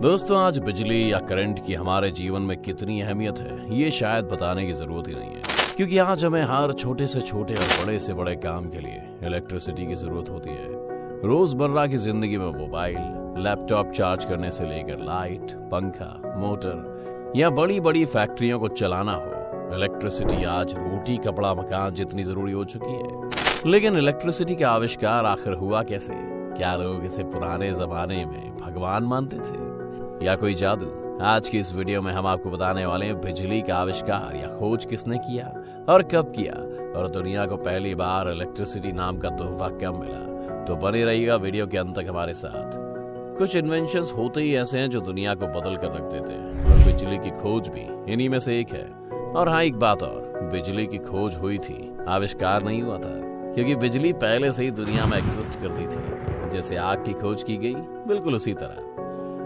दोस्तों, आज बिजली या करंट की हमारे जीवन में कितनी अहमियत है ये शायद बताने की जरूरत ही नहीं है, क्योंकि आज हमें हर छोटे से छोटे और बड़े से बड़े काम के लिए इलेक्ट्रिसिटी की जरूरत होती है। रोजमर्रा की जिंदगी में मोबाइल, लैपटॉप चार्ज करने से लेकर लाइट, पंखा, मोटर या बड़ी बड़ी फैक्ट्रियों को चलाना हो, इलेक्ट्रिसिटी आज रोटी, कपड़ा, मकान जितनी जरूरी हो चुकी है। लेकिन इलेक्ट्रिसिटी का आविष्कार आखिर हुआ कैसे? क्या लोग इसे पुराने जमाने में भगवान मानते थे या कोई जादू? आज की इस वीडियो में हम आपको बताने वाले हैं बिजली का आविष्कार या खोज किसने किया और कब किया, और दुनिया को पहली बार इलेक्ट्रिसिटी नाम का तोहफा कब मिला। तो बने रहिएगा वीडियो के अंत तक हमारे साथ। कुछ इन्वेंशंस होते ही ऐसे हैं जो दुनिया को बदल कर रख देते हैं, और बिजली की खोज भी इन्हीं में से एक है। और हाँ, एक बात और, बिजली की खोज हुई थी, आविष्कार नहीं हुआ था, क्योंकि बिजली पहले से ही दुनिया में एग्जिस्ट करती थी। जैसे आग की खोज की गई, बिल्कुल उसी तरह।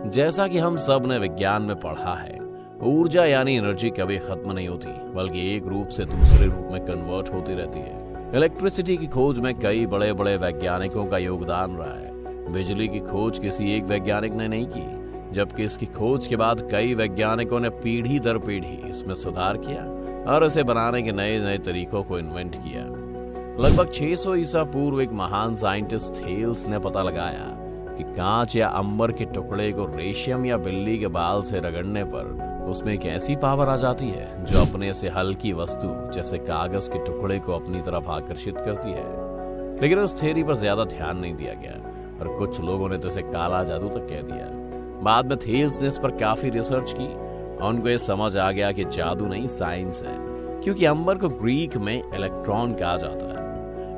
जैसा कि हम सब ने विज्ञान में पढ़ा है, ऊर्जा यानी एनर्जी कभी खत्म नहीं होती, बल्कि एक रूप से दूसरे रूप में कन्वर्ट होती रहती है। इलेक्ट्रिसिटी की खोज में कई बड़े बड़े वैज्ञानिकों का योगदान रहा है। बिजली की खोज किसी एक वैज्ञानिक ने नहीं की, जबकि इसकी खोज के बाद कई वैज्ञानिकों ने पीढ़ी दर पीढ़ी इसमें सुधार किया और इसे बनाने के नए नए तरीकों को इन्वेंट किया। लगभग 600 ईसा पूर्व एक महान साइंटिस्ट थेल्स ने पता लगाया कि कांच या अंबर के टुकड़े को रेशम या बिल्ली के बाल से रगड़ने पर उसमें एक ऐसी पावर आ जाती है जो अपने से हल्की वस्तु जैसे कागज के टुकड़े को अपनी तरफ आकर्षित करती है। लेकिन उस थ्योरी पर ज्यादा ध्यान नहीं दिया गया और कुछ लोगों ने तो इसे काला जादू तक कह दिया। बाद में थेल्स ने इस पर काफी रिसर्च की और उनको ये समझ आ गया कि जादू नहीं, साइंस है, क्योंकि अंबर को ग्रीक में इलेक्ट्रॉन कहा जाता है।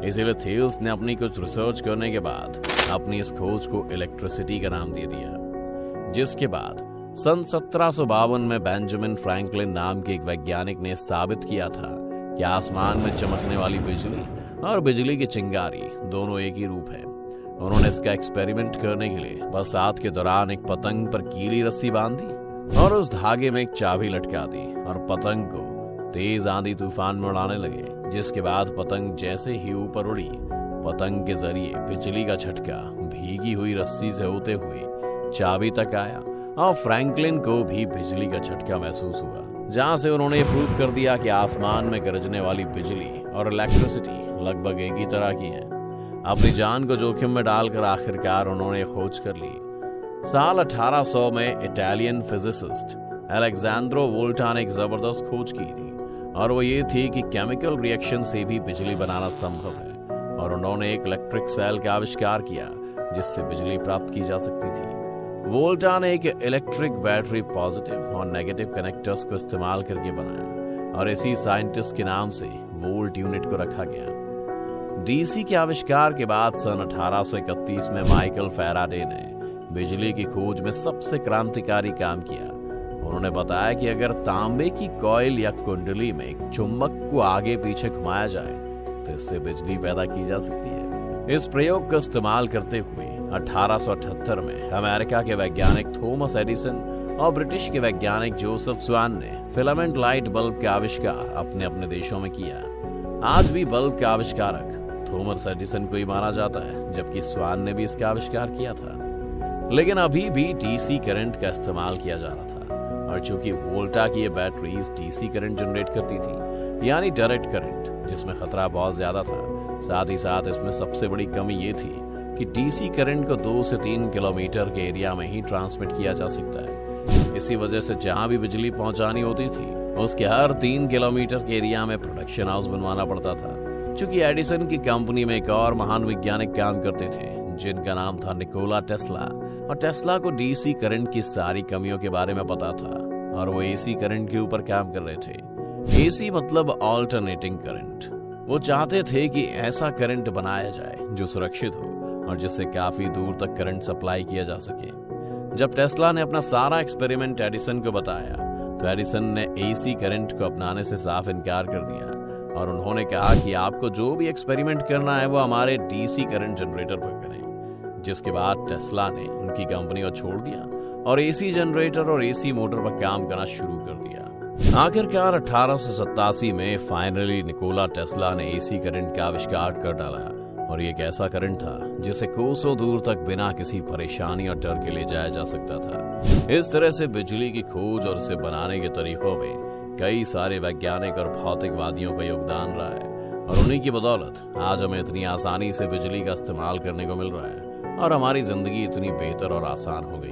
इसीलिए थेल्स ने अपनी कुछ रिसर्च करने के बाद अपनी इस खोज को इलेक्ट्रिसिटी का नाम दे दिया। जिसके बाद सन 1752 में बेंजामिन फ्रैंकलिन नाम के एक वैज्ञानिक ने साबित किया था कि आसमान में चमकने वाली बिजली और बिजली की चिंगारी दोनों एक ही रूप है। उन्होंने इसका एक्सपेरिमेंट करने के लिए बरसात के दौरान एक पतंग पर गीली रस्सी बांधी और उस धागे में एक चाबी लटका दी और पतंग को तेज आंधी तूफान में उड़ाने लगे। जिसके बाद पतंग जैसे ही ऊपर उड़ी, पतंग के जरिए बिजली का झटका भीगी हुई रस्सी से होते हुए चाबी तक आया और फ्रैंकलिन को भी बिजली का झटका महसूस हुआ, जहां से उन्होंने प्रूव कर दिया कि आसमान में गरजने वाली बिजली और इलेक्ट्रिसिटी लगभग एक ही तरह की है। अपनी जान को जोखिम में डालकर आखिरकार उन्होंने खोज कर ली। साल 1800 में इटालियन फिजिसिस्ट अलेक्जेंड्रो वोल्टा ने एक जबरदस्त खोज की थी, और वो ये थी कि केमिकल रिएक्शन से भी बिजली बनाना संभव है। और उन्होंने एक इलेक्ट्रिक सेल का आविष्कार किया जिससे बिजली प्राप्त की जा सकती थी। वोल्टा ने एक इलेक्ट्रिक बैटरी पॉजिटिव और नेगेटिव कनेक्टर्स को इस्तेमाल करके बनाया, और इसी साइंटिस्ट के नाम से वोल्ट यूनिट को रखा गया। डीसी के आविष्कार के बाद सन 1831 में माइकल फैराडे ने बिजली की खोज में सबसे क्रांतिकारी काम किया। उन्होंने बताया कि अगर तांबे की कॉइल या कुंडली में एक चुंबक को आगे पीछे घुमाया जाए तो इससे बिजली पैदा की जा सकती है। इस प्रयोग का इस्तेमाल करते हुए 1878 में अमेरिका के वैज्ञानिक थॉमस एडिसन और ब्रिटिश के वैज्ञानिक जोसेफ स्वान ने फिलामेंट लाइट बल्ब का आविष्कार अपने अपने देशों में किया। आज भी बल्ब का आविष्कारक थॉमस एडिसन को ही माना जाता है, जबकि स्वान ने भी इसका आविष्कार किया था। लेकिन अभी भी डीसी करंट का इस्तेमाल किया जा रहा था, और चूंकि वोल्टा की ये बैटरीज डीसी करंट जनरेट करती थी, यानी डायरेक्ट करंट, जिसमें खतरा बहुत ज्यादा था। साथ ही साथ इसमें सबसे बड़ी कमी ये थी कि डीसी करंट को 2 से 3 किलोमीटर के एरिया में ही ट्रांसमिट किया जा सकता है। इसी वजह से जहां भी बिजली पहुंचानी होती थी, उसके हर 3 किलोमीटर के एरिया में प्रोडक्शन हाउस बनवाना पड़ता था। चूंकि एडिसन की कंपनी में एक और महान वैज्ञानिक काम करते थे जिनका नाम था निकोला टेस्ला, और टेस्ला को डीसी करंट की सारी कमियों के बारे में पता था, और वो एसी करंट के ऊपर काम कर रहे थे। एसी मतलब ऑल्टरनेटिंग करंट। वो चाहते थे कि ऐसा करंट बनाया जाए जो सुरक्षित हो और जिससे काफी दूर तक करंट सप्लाई किया जा सके। जब टेस्ला ने अपना सारा एक्सपेरिमेंट एडिसन को बताया तो एडिसन ने एसी करंट को अपनाने से साफ इनकार कर दिया, और उन्होंने कहा कि आपको जो भी एक्सपेरिमेंट करना है वो हमारे डीसी करंट जनरेटर पर करें। जिसके बाद टेस्ला ने उनकी कंपनी को छोड़ दिया और एसी जनरेटर और एसी मोटर पर काम करना शुरू कर दिया। आखिरकार 1887 में फाइनली निकोला टेस्ला ने एसी करंट का आविष्कार कर डाला, और ये एक ऐसा करंट था जिसे कोसों दूर तक बिना किसी परेशानी और डर के ले जाया जा सकता था। इस तरह से बिजली की खोज और इसे बनाने के तरीकों में कई सारे वैज्ञानिक और भौतिकवादियों का योगदान रहा है, और उन्हीं की बदौलत आज हमें इतनी आसानी से बिजली का इस्तेमाल करने को मिल रहा है और हमारी जिंदगी इतनी बेहतर और आसान हो गई